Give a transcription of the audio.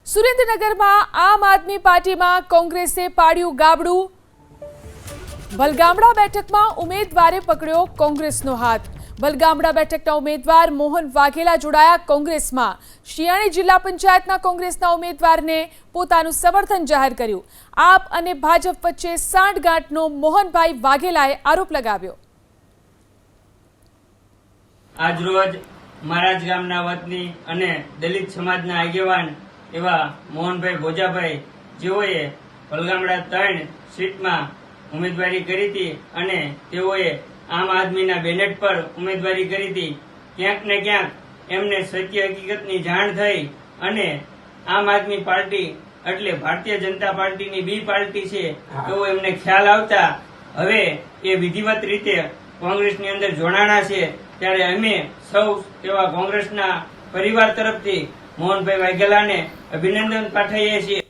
સુરેન્દ્રનગરમાં આમ આદમી પાર્ટીમાં કોંગ્રેસે પાડ્યું ગાબડું। બલગામડા બેઠકમાં ઉમેદવારે પકડ્યો કોંગ્રેસનો હાથ। બલગામડા બેઠકના ઉમેદવાર મોહન વાઘેલા જોડાયા કોંગ્રેસમાં। શિયાળી જિલ્લા પંચાયતના કોંગ્રેસના ઉમેદવારને પોતાનું સમર્થન જાહેર કર્યું। આપ અને ભાજપ વચ્ચે સાંઠગાંઠનો મોહનભાઈ વાઘેલાએ આરોપ લગાવ્યો। આજ રોજ મહારાજ ગામના વતની અને દલિત સમાજના આગેવાન એવા મોહનભાઈ ભોજાભાઈ જેઓએ બલગામડા 3 સીટમાં ઉમેદવારી કરી હતી અને તેઓએ આમ આદમીના બેનર પર ઉમેદવારી કરી હતી। ક્યાંક ને ક્યાંક એમને સત્ય હકીકતની જાણ થઈ અને આમ આદમી પાર્ટી એટલે ભારતીય જનતા પાર્ટીની બી પાર્ટી છે એવો એમને ખ્યાલ આવતા હવે એ વિધિવત રીતે કોંગ્રેસની અંદર જોડાણા છે। ત્યારે અમે સૌ એવા કોંગ્રેસના પરિવાર તરફથી મોહનભાઈ વાઘેલાને અભિનંદન પાઠવીએ છીએ।